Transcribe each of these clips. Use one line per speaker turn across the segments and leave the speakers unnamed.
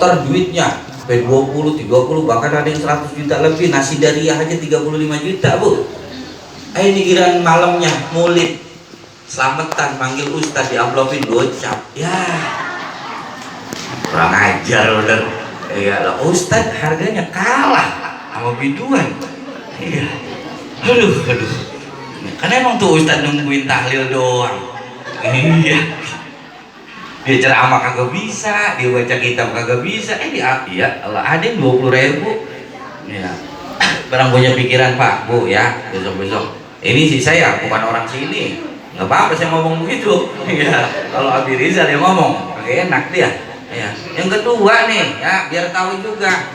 setor duitnya sampai 20, 30, bahkan ada yang 100 juta lebih. Nasi dariah aja 35 juta bu. Ini giliran malamnya maulid, selamatan manggil ustaz, di amplopin gocap. Ya kurang ajar bener. Ya lah ustaz harganya kalah sama biduan. Iya. Aduh. Karena emang tuh ustaz nungguin tahlil doang. Iya. Dia ceramah kagak bisa, dia baca kitab kagak bisa. Iya, Allah ada yang 20.000. Ya. Barang punya pikiran Pak, Bu ya, besok-besok. Ini sih saya bukan orang sini. Nggak apa-apa saya ngomong begitu. Ya, kalau Abi Rizal yang ngomong, kagak enak dia. Ya. Yang kedua nih, ya biar tahu juga.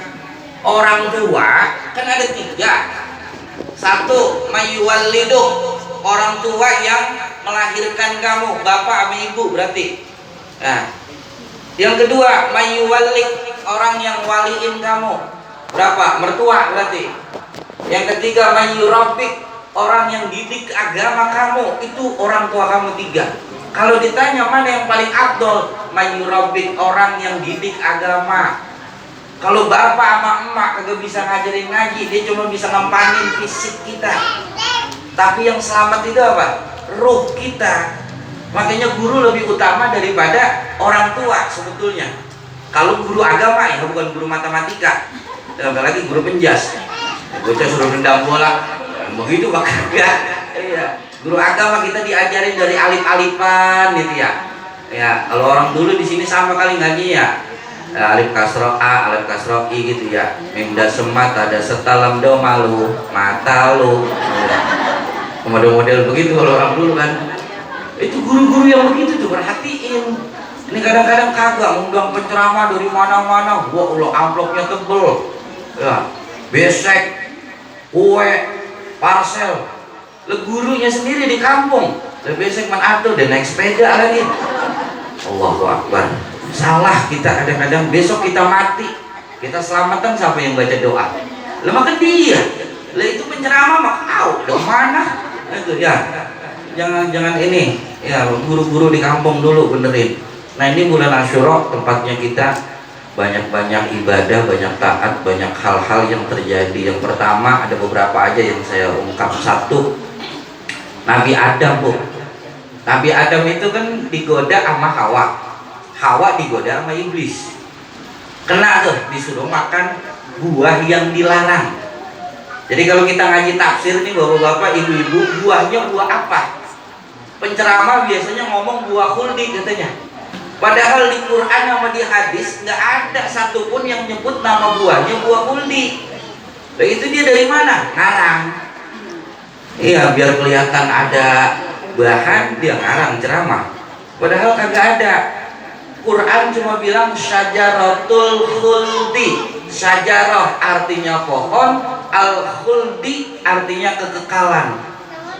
Orang tua kan ada 3. 1 mayuwallidu, orang tua yang melahirkan kamu, bapak sama ibu berarti. Nah, yang kedua mayuwallik, orang yang waliin kamu, berapa? Mertua berarti. Yang ketiga mayurabbik, orang yang didik agama kamu, itu orang tua kamu 3. Kalau ditanya mana yang paling afdol, mayurabbik, orang yang didik agama. Kalau bapak sama emak kagak bisa ngajarin ngaji, dia cuma bisa ngempanin fisik kita. Tapi yang selamat itu apa? Ruh kita. Makanya guru lebih utama daripada orang tua sebetulnya. Kalau guru agama ya, bukan guru matematika, apalagi guru penjas. Bocah suruh nendang bola, begitu kagak. Iya. Guru agama kita diajarin dari alif-alifan gitu ya. Ya, kalau orang dulu di sini sama kali ngaji ya. Alif kasroh A, alif kasroh I gitu ya. Mimda semat, ada setalam do malu, mata lu. Model-model begitu kalau orang dulu kan. Itu guru-guru yang begitu tuh perhatiin. Ini kadang-kadang kagak ngundang penceramah dari mana-mana. Wah, Allah amplopnya tebel. Ya, besek, kue, parcel. Gurunya sendiri di kampung. Besek man atur dan naik sepeda lagi. Allahu Akbar. Salah kita kadang-kadang. Besok kita mati, kita selamatan siapa yang baca doa? Lah makan dia. Lah itu penceramah mah dari mana? Itu ya. Jangan ini ya, guru-guru di kampung dulu benerin. Nah ini bulan Asyura, tempatnya kita banyak-banyak ibadah, banyak taat, banyak hal-hal yang terjadi. Yang pertama ada beberapa aja yang saya ungkap. 1, Nabi Adam bu. Nabi Adam itu kan digoda sama Hawa. Hawa digoda sama iblis. Kena tuh, disuruh makan buah yang dilarang. Jadi kalau kita ngaji tafsir nih bapak-bapak, ibu-ibu, buahnya buah apa? Penceramah biasanya ngomong buah khuldi katanya. Padahal di Quran sama di hadis nggak ada satupun yang nyebut nama buahnya buah khuldi. Nah, itu dia dari mana? Ngarang. Iya, biar kelihatan ada bahan dia ngarang ceramah. Padahal kagak ada. Quran cuma bilang syajaratul khuldi. Syajarah artinya pohon, al-khuldi artinya kekekalan.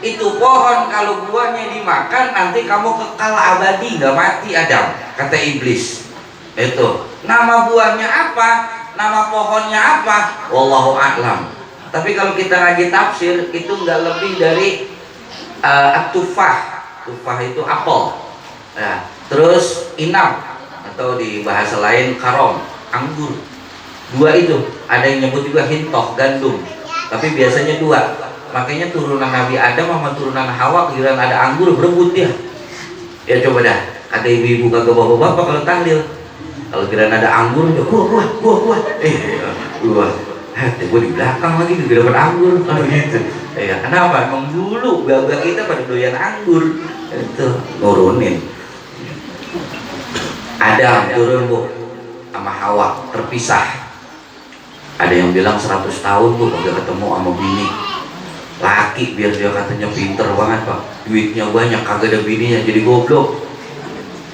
Itu pohon kalau buahnya dimakan nanti kamu kekal abadi, nggak mati Adam, kata iblis. Itu nama buahnya apa, nama pohonnya apa, wallahu a'lam. Tapi kalau kita ngaji tafsir itu nggak lebih dari at-tufah. Tufah itu apel ya. Terus inam atau di bahasa lain karom, anggur. 2 itu, ada yang nyebut juga hintoh, gandum. Tapi biasanya 2. Makanya turunan Nabi Adam sama turunan Hawa giliran ada anggur berebut dia. Ya coba dah, kata ibu-ibu kagak bapak-bapak kalau tahlil. Kalau giliran ada anggur, buah. Buah. Gue di belakang lagi gak dapat anggur. Kalau gitu. Ya, kenapa? Emang dulu bapak kita pada doyan anggur. Itu nurunin. Adam turun bu sama Hawa terpisah. Ada yang bilang 100 tahun bu kagak ketemu sama bini. Laki biar dia katanya pinter banget pak, duitnya banyak, kagak ada bininya jadi goblok.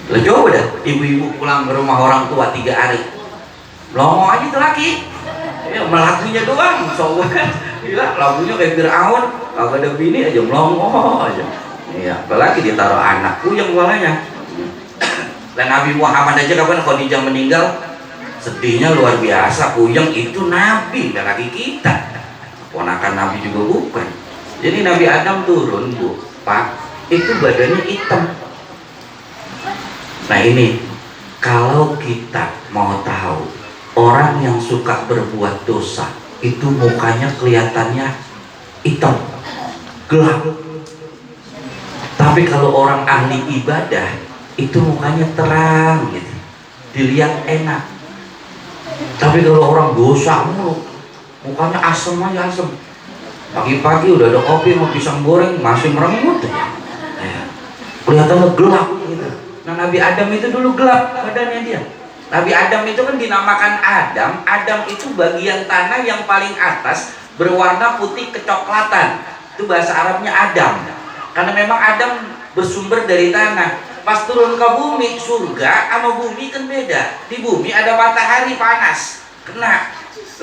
Lah coba dah ibu-ibu pulang ke rumah orang tua 3 hari, melongo aja tuh laki ya, melakunya doang soalnya gila, lagunya kayak Fir'aun, kagak ada bini aja melongo aja. Iya, apalagi ditaruh anak puyeng kepalanya. Dan Nabi Muhammad aja kapan Khadijah meninggal sedihnya luar biasa, puyeng. Itu Nabi, dan lagi kita ponakan Nabi juga bukan. Jadi Nabi Adam turun bu, pak, itu badannya hitam. Nah ini, kalau kita mau tahu Orang yang suka berbuat dosa itu mukanya kelihatannya hitam, gelap. Tapi kalau orang ahli ibadah itu mukanya terang gitu, dilihat enak. Tapi kalau orang dosa mulu, mukanya asem aja asem. Pagi-pagi udah ada kopi mau pisang goreng masih merengut ya. Kelihatannya gelap gitu. Nah, Nabi Adam itu dulu gelap badannya dia. Nabi Adam itu kan dinamakan Adam. Adam itu bagian tanah yang paling atas berwarna putih kecoklatan. Itu bahasa Arabnya Adam. Karena memang Adam bersumber dari tanah. Pas turun ke bumi, surga sama bumi kan beda. Di bumi ada matahari panas, kena.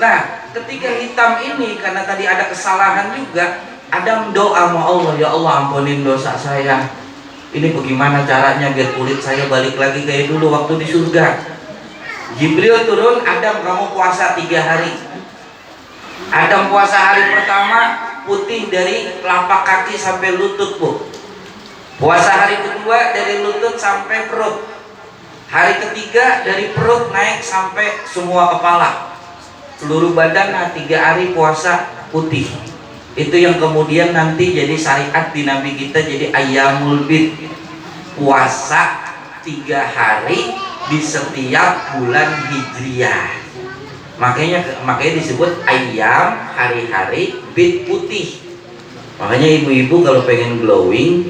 Nah, ketika hitam ini karena tadi ada kesalahan juga, Adam doa sama Allah, ya Allah ampunin dosa saya. Ini bagaimana caranya biar kulit saya balik lagi kayak dulu waktu di surga. Jibril turun, Adam kamu puasa 3 hari. Adam puasa hari pertama putih dari telapak kaki sampai lutut, Bu. Puasa hari kedua dari lutut sampai perut. Hari ketiga dari perut naik sampai semua kepala. Seluruh badan. Nah, 3 hari puasa putih. Itu yang kemudian nanti jadi syariat di Nabi kita, jadi Ayyamul Bid, puasa 3 hari di setiap bulan Hijriah. Makanya disebut Ayyam, hari-hari, Bid putih. Makanya ibu-ibu kalau pengen glowing,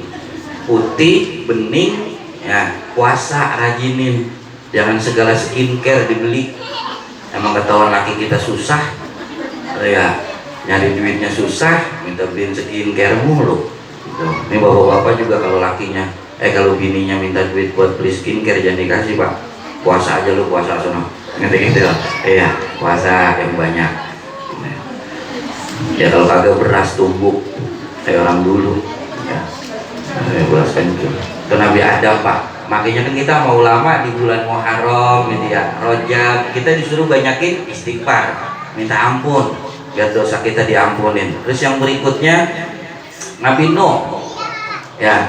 putih, bening, ya puasa rajinin. Jangan segala skincare dibeli. Emang ketahuan laki kita susah, ya nyari duitnya susah, minta beliin skincare mulu. Gitu. Ini bapak-bapak juga kalau lakinya, kalau bininya minta duit buat beli skincare jangan dikasih, Pak. Puasa aja lu, puasa sono. Ngerti gitu. Iya, puasa yang banyak. Ya kalau kagak beras tumbuk kayak orang dulu. Ya. Beras kencur. Itu Nabi Adam, Pak. Makanya kan kita mau lama di bulan Muharram gitu ya, Rajab, kita disuruh banyakin istighfar, minta ampun biar dosa kita diampunin. Terus yang berikutnya Nabi Nuh. Ya,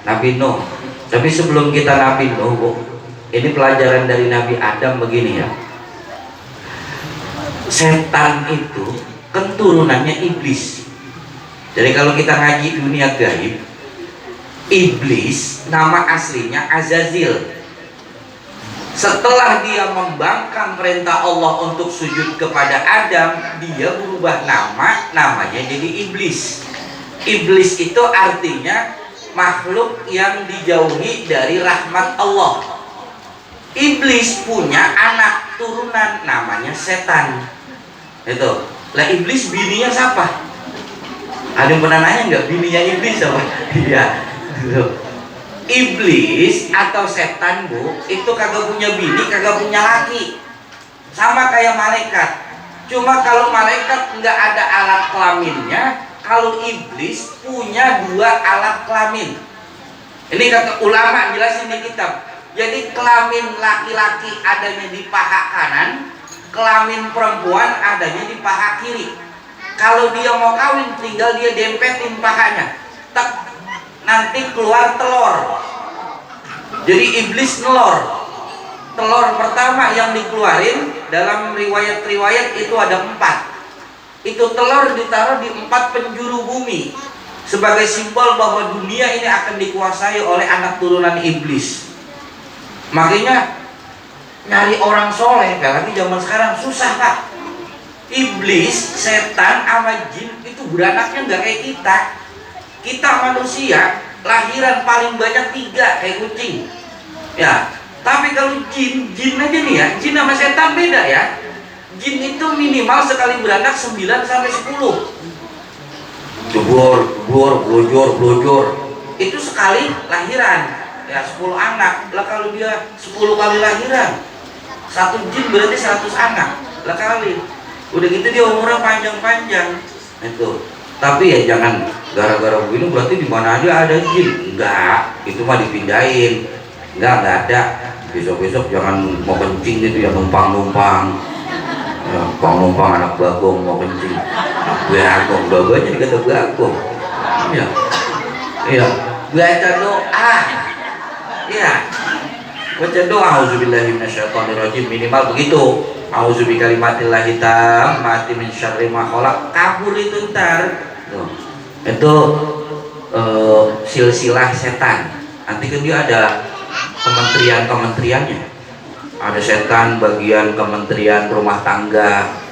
Nabi Nuh. Tapi sebelum kita Nabi Nuh, Bu, ini pelajaran dari Nabi Adam begini ya. Setan itu keturunannya iblis. Jadi kalau kita ngaji dunia gaib, iblis nama aslinya Azazil. Setelah dia membangkang perintah Allah untuk sujud kepada Adam, dia berubah namanya jadi iblis. Iblis itu artinya makhluk yang dijauhi dari rahmat Allah. Iblis punya anak turunan namanya setan. Itu. Lah iblis bininya siapa? Ada yang pernah nanya nggak bininya iblis apa? Iya. Iblis atau setan, Bu, itu kagak punya bini, kagak punya laki. Sama kayak malaikat. Cuma kalau malaikat nggak ada alat kelaminnya, kalau iblis punya 2 alat kelamin. Ini kata ulama jelasin di kitab. Jadi kelamin laki-laki adanya di paha kanan, kelamin perempuan adanya di paha kiri. Kalau dia mau kawin, tinggal dia dempetin pahanya. Tak, nanti keluar telur. Jadi iblis nelor. Telur pertama yang dikeluarin dalam riwayat-riwayat itu ada 4. Itu telur ditaruh di 4 penjuru bumi sebagai simbol bahwa dunia ini akan dikuasai oleh anak turunan iblis. Makanya nyari orang soleh, apalagi zaman sekarang susah, Kak. Iblis, setan, sama jin itu beranaknya nggak kayak kita. Kita manusia lahiran paling banyak 3 kayak kucing. Ya, tapi kalau jin aja nih ya, jin sama setan beda ya. Jin itu minimal sekali beranak 9 sampai 10. Blojor. Itu sekali lahiran. Ya 10 anak. Lah kalau dia 10 kali lahiran, 1 jin berarti 100 anak. Lah kali. Udah gitu dia umurnya panjang-panjang. Itu. Tapi ya jangan gara-gara begini berarti di mana aja ada jin. Enggak, itu mah dipindahin. Enggak ada. Besok-besok jangan mau kencing gitu ya, numpang-numpang. Ya, numpang anak bagong mau kencing. Bagong aja dikata bagong. Iya. Iya. Baca doa. Iya. Baca doa auzubillahi minasyaitonirrajim minimal begitu. Auzubikalimatillahit tammati min syarri ma khalaq. Kabur itu ntar. Tuh. Itu silsilah setan. Nanti kan dia ada kementerian-kementeriannya. Ada setan bagian kementerian rumah tangga.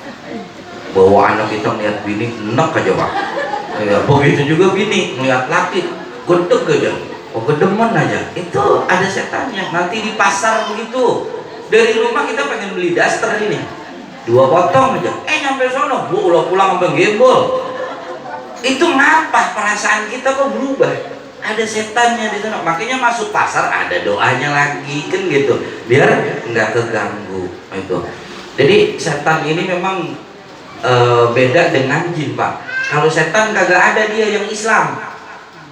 Bawa anak kita melihat bini enak aja pak. Ya, begitu juga bini melihat laki gedeg aja. Oh gedemen aja. Itu ada setannya. Nanti di pasar begitu. Dari rumah kita pengen beli daster ini 2 potong aja. Nyampe sono bu ulah pulang sampai gembol. Itu ngapa perasaan kita kok berubah? Ada setannya di sana. Makanya masuk pasar ada doanya lagi kan gitu. Biar nggak keganggu itu. Jadi setan ini memang beda dengan jin pak. Kalau setan kagak ada dia yang Islam.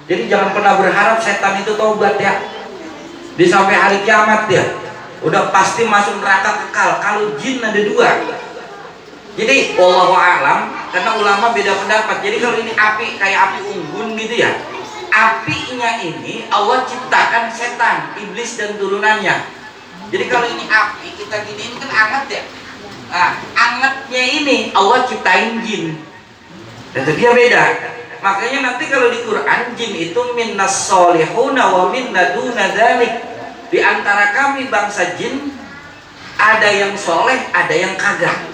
Jadi jangan pernah berharap setan itu taubat ya. Di sampai hari kiamat dia udah pasti masuk neraka kekal. Kalau jin ada 2. Jadi wallahu a'lam, karena ulama beda pendapat. Jadi kalau ini api kayak api unggun gitu ya. Apinya ini Allah ciptakan setan, iblis dan turunannya. Jadi kalau ini api kita giniin kan anget ya. Nah, angetnya ini Allah ciptain jin. Dan dia beda. Makanya nanti kalau di Quran jin itu minnas solihuna wa minna duna dzalik. Di antara kami bangsa jin ada yang soleh, ada yang kagak.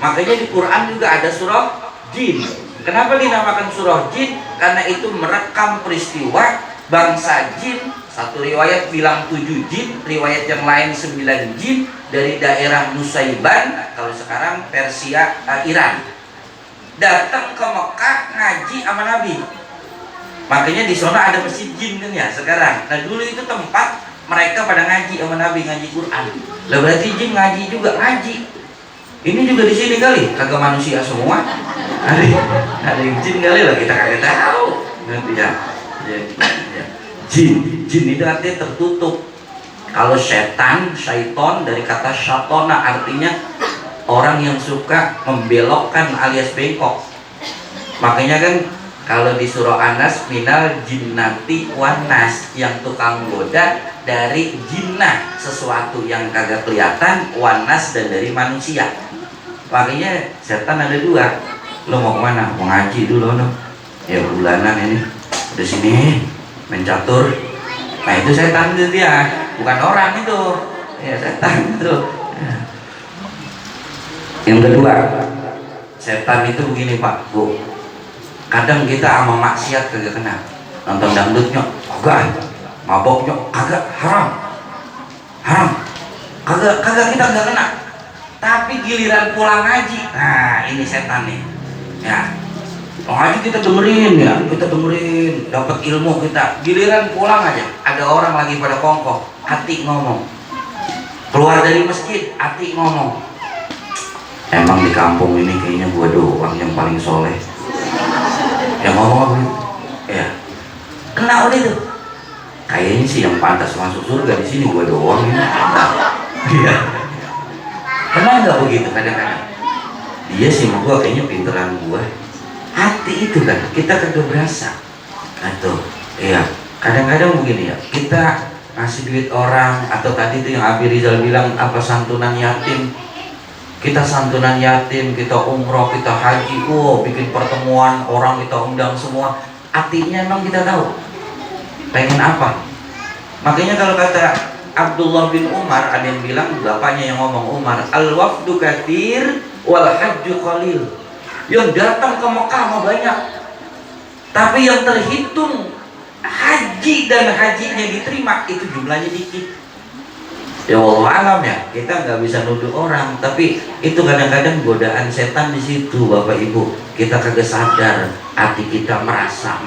Makanya di Quran juga ada surah jin. Kenapa dinamakan surah jin? Karena itu merekam peristiwa bangsa jin. Satu riwayat bilang 7 jin, riwayat yang lain 9 jin dari daerah Nusaiban, kalau sekarang Persia, Iran, datang ke Mekah ngaji sama Nabi. Makanya di sana ada masjid jin kan ya sekarang. Nah dulu itu tempat mereka pada ngaji sama Nabi, ngaji Quran. Lah berarti jin ngaji juga ngaji. Ini juga di sini kali, kagak manusia semua. Ada yang jin kali lah, kita kagak tahu. Nanti ya. Jin itu artinya tertutup. Kalau setan, syaiton dari kata syatona artinya orang yang suka membelokkan alias bengkok. Makanya kan kalau di surah Anas minal jinnati wanas, yang tukang goda dari jinnah, sesuatu yang kagak kelihatan, wanas dan dari manusia. Makanya setan ada 2. Lo mau kemana? Mau ngaji dulu no. Ya bulanan ini udah sini main catur. Nah itu setan itu dia, bukan orang itu. Ya setan itu. Yang kedua, setan itu begini pak, bu. Kadang kita sama maksiat kagak kena. Nonton dangdutnya kagak, maboknya kagak, haram. Kagak kita kagak kena. Tapi giliran pulang ngaji, nah ini setan nih. Ya, ngaji kita dengerin ya, dapat ilmu kita. Giliran pulang aja, ada orang lagi pada kongkoh, hati ngomong. Keluar dari masjid, hati ngomong. Emang di kampung ini kayaknya gua doang yang paling soleh. Yang ngomong apa itu? Ya, kena udah itu. Kayaknya sih yang pantas masuk surga di sini gua doang ini. Iya. Pernah nggak begitu kadang-kadang? Dia sih mau gua kayaknya pinteran gua. Hati itu kan kita kagak berasa. Atau iya, kadang-kadang begini ya. Kita ngasih duit orang, atau tadi itu yang Abi Rizal bilang apa, santunan yatim. Kita santunan yatim, kita umroh, kita haji, bikin pertemuan orang, kita undang semua. Artinya emang kita tahu pengen apa. Makanya kalau kata Abdullah bin Umar, ada yang bilang, bapaknya yang ngomong Umar, al-wafdu katsir wal hajju qalil. Yang datang ke Mekah mah banyak, tapi yang terhitung haji dan hajinya diterima itu jumlahnya dikit. Ya Allah alam ya, kita nggak bisa nuduh orang, tapi itu kadang-kadang godaan setan di situ, Bapak Ibu. Kita kagak sadar, hati kita merasa.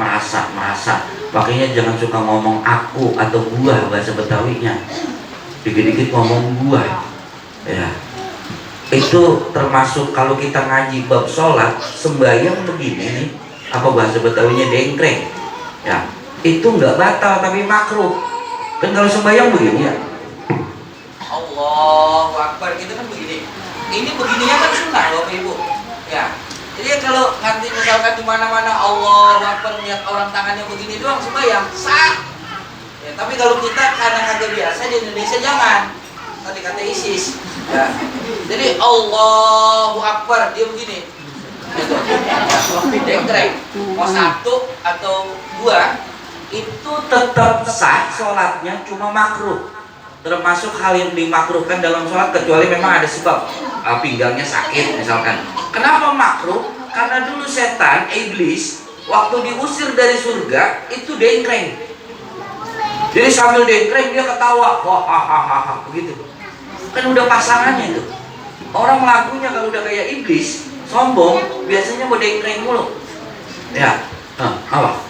Makanya jangan suka ngomong aku atau gua, bahasa Betawinya. Dikit-dikit ngomong gua. Ya. Itu termasuk kalau kita ngaji bab sholat, sembahyang begini nih, apa bahasa Betawinya dengkreng. Ya. Itu nggak batal tapi makruh. Kan kalau sembahyang begini ya. Allahu Akbar, itu kan begini. Ini begininya kan sunnah Bapak Ibu. Ya. Jadi kalau nanti misalkan di mana-mana Allahu Akbar, lihat orang tangannya begini doang sembahyang sah. Ya, tapi kalau kita karena kagak biasa di Indonesia jangan. Tadi kata ISIS. Ya. Jadi Allahu Akbar dia begini. Gitu. Dengkreng. Mau satu atau dua itu tetap sah sholatnya, cuma makruh. Termasuk hal yang dimakruhkan dalam sholat kecuali memang ada sebab, pinggangnya sakit misalkan. Kenapa makruh? Karena dulu setan, iblis, waktu diusir dari surga itu dengkreng. Jadi sambil dengkreng dia ketawa, hahaha begitu. Kan udah pasangannya itu. Orang lagunya kalau udah kayak iblis, sombong, biasanya mau dengkreng mulu. Ya, apa?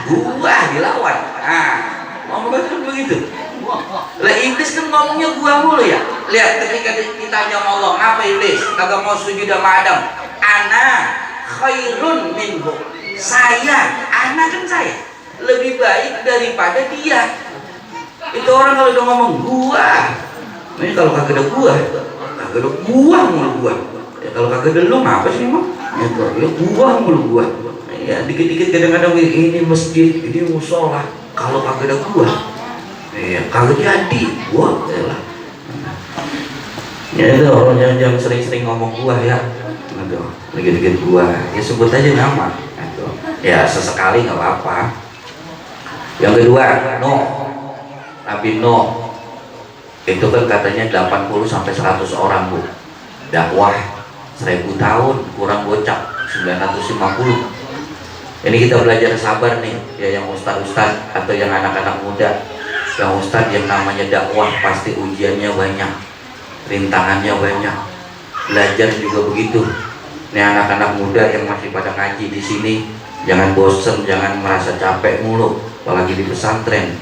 Gua dilawan. Ngomong begitu. Lah iblis kan ngomongnya gua mulu ya. Lihat ketika ditanya sama Allah, "Ngapa iblis kagak mau sujud sama Adam?" Ana khairun minhu. Ana kan saya lebih baik daripada dia. Itu orang kalau udah ngomong gua. Ini kalau kagak ada gua mulu gua. Ya kalau kagak ada lu apa sih emang? Ya gua mulu gua. Ya dikit-dikit kadang-kadang ini masjid, ini musola. Kalau kagak ada gua, ya kagak jadi gua lah. Ya itu orang jangan sering-sering ngomong gua ya. Aduh, dikit-dikit gua. Ya sebut aja nama. Aduh. Ya sesekali nggak apa-apa. Yang kedua, Nabi Nuh itu kan katanya 80 sampai 100 orang bu. Dakwah 1000 tahun kurang gocap 950. Ini kita belajar sabar nih, ya yang ustad-ustad atau yang anak-anak muda. Yang ustad yang namanya dakwah pasti ujiannya banyak, rintangannya banyak. Belajar juga begitu. Nih anak-anak muda yang masih pada ngaji di sini, jangan bosen, jangan merasa capek mulu, apalagi di pesantren.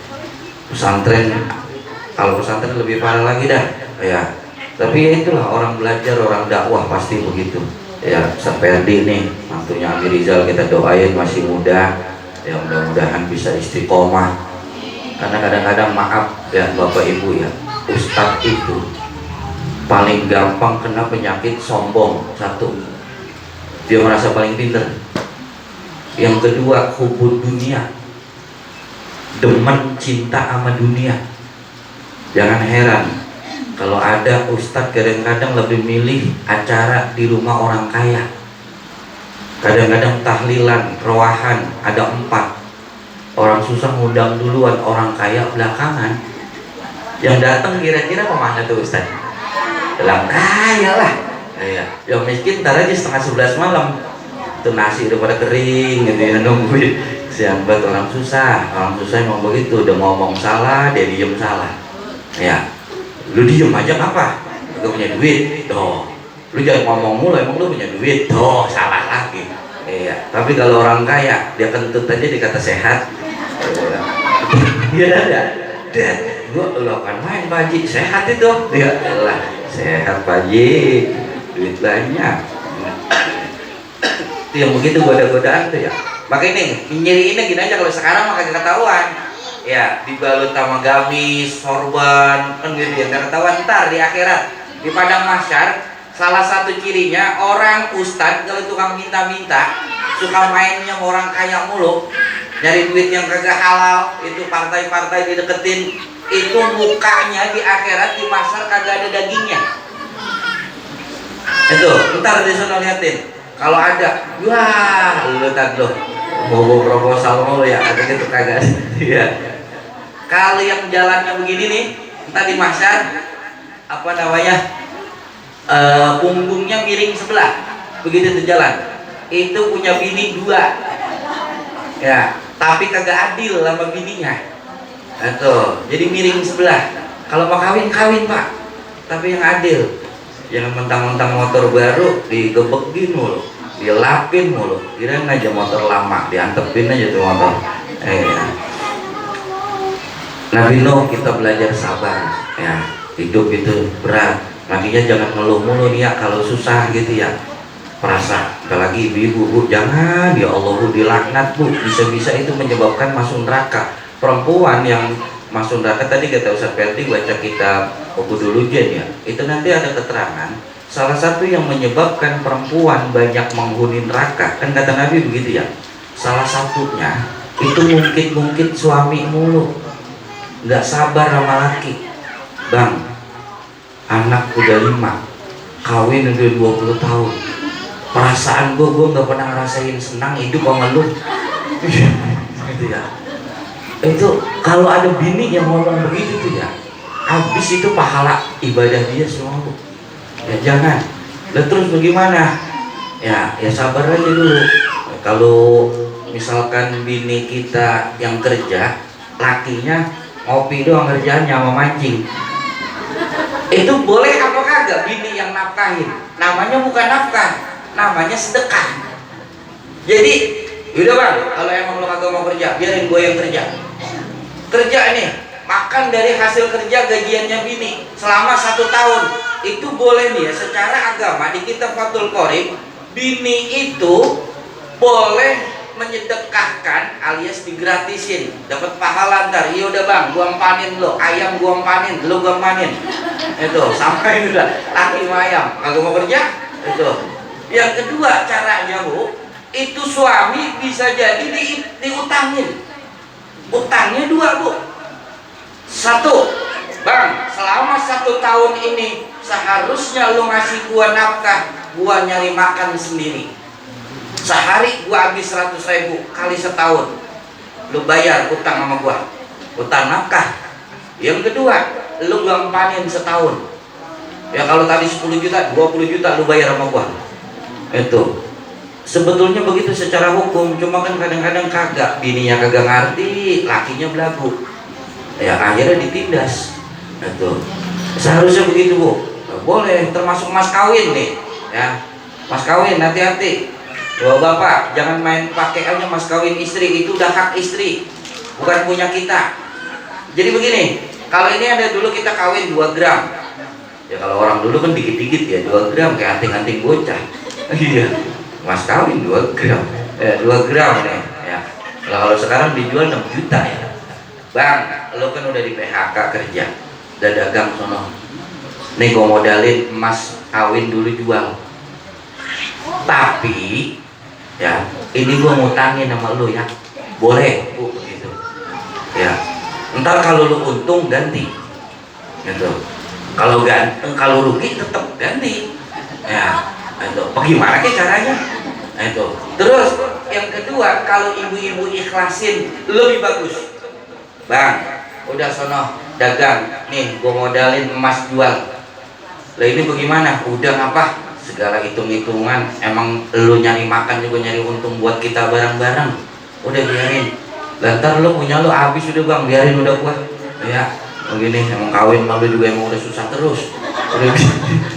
Kalau pesantren lebih parah lagi dah, ya. Tapi ya itulah orang belajar, orang dakwah pasti begitu. Ya seperti ini mantunya Amir Rizal kita doain masih muda ya, mudah-mudahan bisa istiqomah. Karena kadang-kadang maaf ya bapak ibu ya, ustadz itu paling gampang kena penyakit sombong. Satu, dia merasa paling pinter. Yang kedua, hubud dunia, demen cinta sama dunia. Jangan heran kalau ada ustadz kadang-kadang lebih milih acara di rumah orang kaya. Kadang-kadang tahlilan, roahan ada 4. Orang susah ngundang duluan, orang kaya belakangan. Yang datang kira-kira kemana tuh ustadz? Dalam kaya lah. Yang miskin ntar aja setengah 11 malam. Itu nasi udah pada kering gitu ya, nungguin. Kesian banget orang susah. Orang susah emang begitu, udah ngomong salah, dia diem salah. Ya. Lu diem aja ngapa? Lu punya duit, tuh. Lu jangan ngomong mulu, emang lu punya duit, tuh salah lagi. Iya. Tapi kalau orang kaya, dia kentut aja dikata sehat. Iya ada. Dan gua lo kan main Pak Haji, sehat itu. Ya lah, sehat Pak Haji, duit banyak. Itu yang begitu goda-godaan tuh ya. Maka ini nyiriinnya gini aja, kalau sekarang mah kagak ketahuan. Ya dibalut sama gamis, sorban, kan gitu ya, nggak ketahuan. Ntar di akhirat di padang mahsyar salah satu cirinya orang ustadz kalau tukang minta-minta suka mainnya sama orang kaya mulu, nyari duit yang kagak halal, itu partai-partai dideketin, itu mukanya di akhirat di mahsyar kagak ada dagingnya. Itu ntar di sana liatin kalau ada, wah lu tadi lo mau proposal mulu ya, ada gitu kagak ada. Iya. Kalau yang jalannya begini nih, entah di mahsyar apa namanya, punggungnya miring sebelah, begitu tuh jalan, itu punya bini 2, ya, tapi kagak adil sama bininya, itu, jadi miring sebelah. Kalau mau kawin pak, tapi yang adil, jangan mentang-mentang motor baru digebekin mulu, dilapin mulu, kirain aja motor lama, diantepin aja tuh motor. Nabi Nuh kita belajar sabar ya, hidup itu berat, makanya jangan ngeluh mulu nih ya kalau susah gitu ya. Perasa apalagi ibu-ibu, bu, jangan ya Allah bu, dilaknat bu, bisa-bisa itu menyebabkan masuk neraka. Perempuan yang masuk neraka tadi kata Ustaz Ferdi baca kitab dulu Jen ya, itu nanti ada keterangan salah satu yang menyebabkan perempuan banyak menghuni neraka, kan kata Nabi begitu ya, salah satunya itu mungkin suami mulu, nggak sabar sama laki. Bang, anak udah 5, kawin udah 20 tahun, perasaan gue nggak pernah ngerasain senang hidup sama lu. Gitu ya. Itu kalau ada bini yang ngomong begitu tuh ya, habis itu pahala ibadah dia semua bu. Ya jangan. Lalu terus bagaimana? Ya sabar aja dulu. Kalau misalkan bini kita yang kerja, lakinya ngopi doang kerjaannya sama mancing, itu boleh apa kagak bini yang nafkahin? Namanya bukan nafkah, namanya sedekah. Jadi udah bang, kalau emang lo kagak mau kerja, biarin gue yang kerja nih, makan dari hasil kerja gajiannya bini selama 1 tahun. Itu boleh nih ya, secara agama di kitab Fathul Qorib, bini itu boleh menyedekahkan alias digratisin, dapat pahala ntar. Iya udah bang, gua empanin lo, ayam gua empanin, lo gua empanin. Itu sampai udah laki sama ayam, kagak mau kerja. Itu. Yang kedua caranya bu, itu suami bisa jadi diutangin. Utangnya 2 bu. 1, bang, selama 1 tahun ini seharusnya lo ngasih gua nafkah, gua nyari makan sendiri. Sehari gua habis 100.000 kali setahun, lu bayar utang sama gua, utang nafkah. Yang kedua, lu gua empanin setahun. Ya kalau tadi 10 juta, 20 juta lu bayar sama gua. Itu sebetulnya begitu secara hukum, cuma kan kadang-kadang kagak, bininya kagak ngerti, lakinya belagu. Ya akhirnya ditindas. Itu seharusnya begitu bu. Boleh, termasuk mas kawin nih ya. Mas kawin hati-hati. Bapak jangan main pakai aja mas kawin istri, itu udah hak istri, bukan punya kita. Jadi begini, kalau ini ada dulu kita kawin 2 gram. Ya kalau orang dulu kan dikit-dikit ya, 2 gram kayak anting-anting bocah. Iya, mas kawin 2 gram, 2 gram nih ya. Kalau sekarang dijual 6 juta ya. Bang, lo kan udah di PHK kerja, udah dagang sono. Nih gue modalin emas kawin dulu jual. Tapi ya ini gue ngutangin sama lu ya, boleh bu begitu ya. Ntar kalau lu untung ganti gitu, kalau rugi tetap ganti ya. Itu bagaimana ke caranya itu. Terus yang kedua, kalau ibu-ibu ikhlasin lebih bagus. Bang udah sono dagang nih, gue modalin emas jual. Lah ini bagaimana, udah ngapa segala hitung-hitungan, emang lu nyari makan juga nyari untung buat kita bareng-bareng, udah biarin. Lantar lu punya lu habis udah bang, biarin udah gua ya begini, emang kawin malu juga emang udah susah terus udah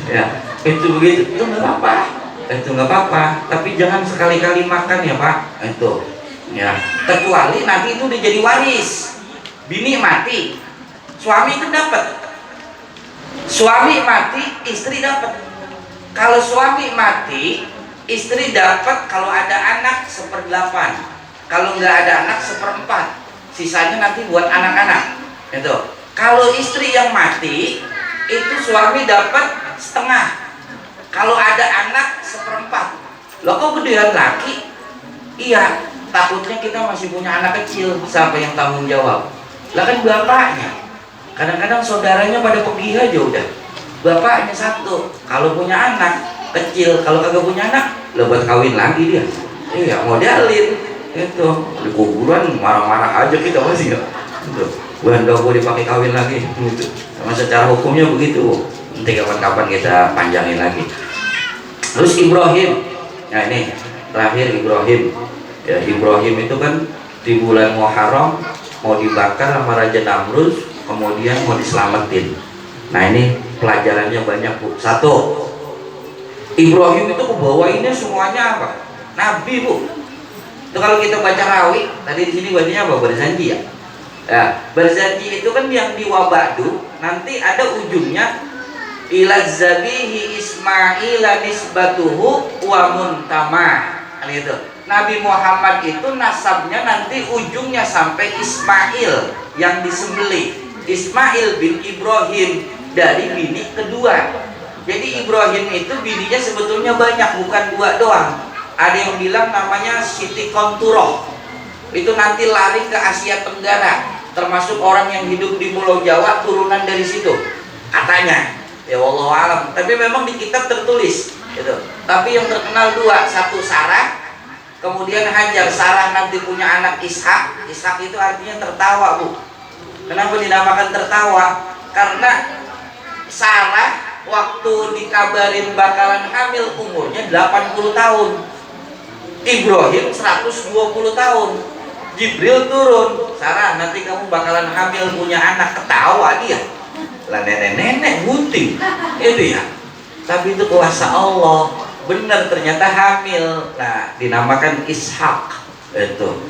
ya. Itu begitu, itu nggak apa-apa, itu nggak apa-apa, tapi jangan sekali-kali makan ya pak. Itu ya, kecuali nanti itu udah jadi waris, bini mati suami itu dapat, suami mati istri dapat. Kalau suami mati, istri dapat kalau ada anak 1/8, kalau nggak ada anak 1/4, sisanya nanti buat anak-anak. Itu. Kalau istri yang mati, itu suami dapat setengah. Kalau ada anak 1/4. Loh kok gedean laki? Iya, takutnya kita masih punya anak kecil, siapa yang tanggung jawab? Lah kan bapaknya. Kadang-kadang saudaranya pada pergi aja udah. Bapaknya 1, kalau punya anak kecil, kalau kagak punya anak lo buat kawin lagi dia. Iya modalin itu di kuburan, marah-marah aja kita masih ya. Itu bukan gak boleh dipakai kawin lagi gitu. Sama secara hukumnya begitu. Nanti kapan-kapan kita panjangin lagi. Terus Ibrahim, nah ini terakhir Ibrahim ya. Ibrahim itu kan di bulan Muharram mau dibakar sama Raja Namrud, kemudian mau diselamatin. Nah ini pelajarannya banyak bu. 1, Ibrahim itu kebawainnya semuanya apa? Nabi bu. Itu kalau kita baca rawi tadi di sini bacanya apa? Berjanji ya. Ya, berjanji itu kan yang di wabadu, nanti ada ujungnya ila zabihi Ismail nisbatuhu wa muntama. Gitu. Nabi Muhammad itu nasabnya nanti ujungnya sampai Ismail yang disembelih. Ismail bin Ibrahim dari bini kedua. Jadi Ibrahim itu bininya sebetulnya banyak, bukan 2 doang. Ada yang bilang namanya Siti Konturoh. itu nanti lari ke Asia Tenggara, termasuk orang yang hidup di Pulau Jawa turunan dari situ katanya, ya wallahu alam. Tapi memang di kitab tertulis gitu. Tapi yang terkenal dua, satu Sarah, kemudian Hajar. Sarah nanti punya anak Ishak. Ishak itu artinya tertawa, Bu. Kenapa dinamakan tertawa? Karena Sarah waktu dikabarin bakalan hamil umurnya 80 tahun. Ibrahim 120 tahun. Jibril turun, Sarah nanti kamu bakalan hamil punya anak. Ketawa dia. Lah nenek-nenek gunting. Itu ya. Tapi itu kuasa Allah. Benar ternyata hamil. Nah, dinamakan Ishak. Itu.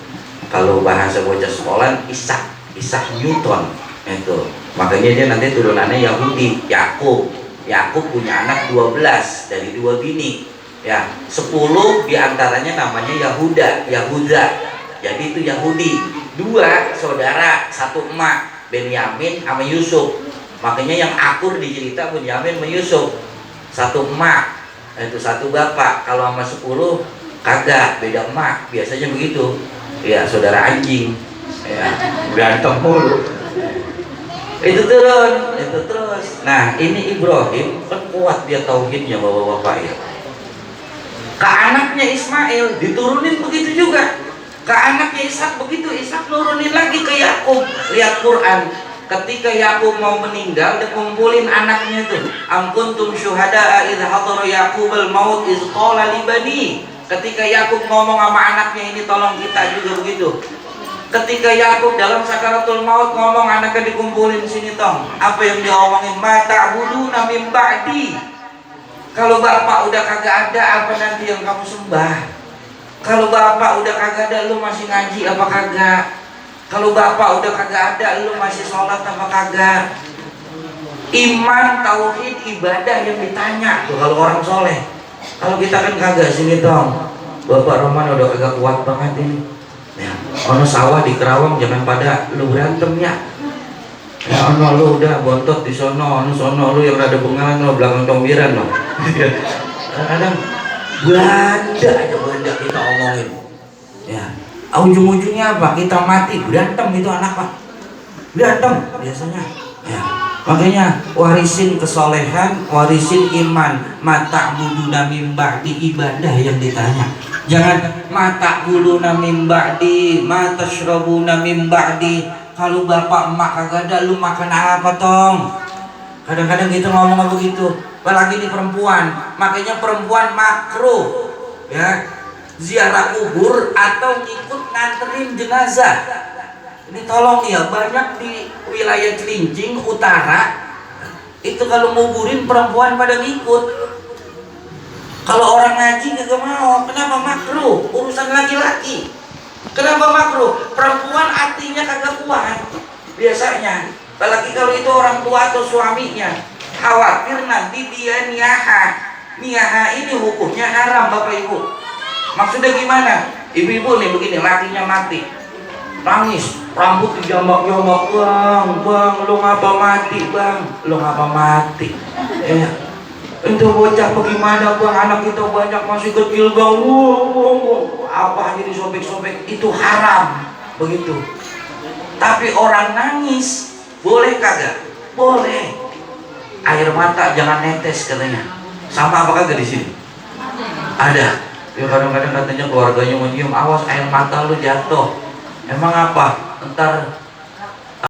Kalau bahasa bocah sekolah Ishak. Ishak Newton itu. Makanya dia nanti turunannya Yahudi, Yakub. Yakub punya anak 12 dari 2 bini. Ya, 10 diantaranya namanya Yahuda. Jadi itu Yahudi. 2 saudara, 1 emak, Benyamin sama Yusuf. Makanya yang akur di cerita Benyamin sama Yusuf. 1 emak, itu 1 bapak. Kalau sama 10 kagak, beda emak. Biasanya begitu. Ya, saudara anjing. Ya, berantem mulu. Itu turun, itu terus. Nah, ini Ibrahim kan kuat dia tauhidnya bapak-bapak ya. Ke anaknya Ismail diturunin begitu juga. Ke anaknya Ishak begitu, Ishak nurunin lagi ke Yakub. Lihat Quran. Ketika Yakub mau meninggal, dia kumpulin anaknya tuh. Am kuntum syuhada'a idh hadara Yaqubal maut idh qala li bani. Ketika Yakub ngomong sama anaknya, ini tolong kita juga begitu. Ketika Yakub dalam sakaratul maut ngomong, anaknya dikumpulin sini tong. Apa yang dia omongin? Mata buduna mim ba'di. Kalau bapak udah kagak ada, apa nanti yang kamu sembah? Kalau bapak udah kagak ada, lu masih ngaji apa kagak? Kalau bapak udah kagak ada, lu masih sholat apa kagak? Iman, tauhid, ibadah yang ditanya tuh kalau orang soleh. Kalau kita kan kagak, sini tong. Bapak Roman udah kagak kuat banget ini. Ya, ono sawah di Kerawang, jangan pada lu berantem ya. Ya ono lu udah bontot di sono, ono sono lu yang rada bengalan lo belakang tombiran lo. Kadang Belanda aja Belanda kita omongin. Ya, ujung-ujungnya apa? Kita mati berantem itu anak Pak. Berantem biasanya. Ya. Makanya warisin kesolehan, warisin iman. Mata buduna mim ba'di, ibadah yang ditanya. Jangan mata buduna mim ba'di, mata syrabuna mim ba'di. Kalau bapak emak kagak ada, lu makan apa tong? Kadang-kadang kita ngomong begitu. Apalagi di perempuan. Makanya perempuan makruh ya ziarah kubur atau ngikut nganterin jenazah. Ini tolong ya, banyak di wilayah Cilincing Utara itu kalau nguburin perempuan pada ngikut. Kalau orang ngaji kagak mau. Kenapa makruh? Urusan laki-laki. Kenapa makruh? Perempuan artinya kagak kuat biasanya. Apalagi kalau itu orang tua atau suaminya. Khawatir nanti dia niyaha. Niyaha ini hukumnya haram Bapak Ibu. Maksudnya gimana? Ibu-ibu nih begini, lakinya mati, nangis, rambut dijambak-jambak, bang, lu ngapa mati bang? Lu ngapa mati? Itu bocah bagaimana bang? Anak kita banyak masih kecil bang. Apa jadi sobek-sobek? Itu haram, begitu. Tapi orang nangis, boleh kagak? Boleh. Air mata jangan netes katanya. Sama apa kagak di sini? Ada. Ya kadang-kadang katanya keluarganya menyium, awas air mata lu jatuh. Emang apa? Ntar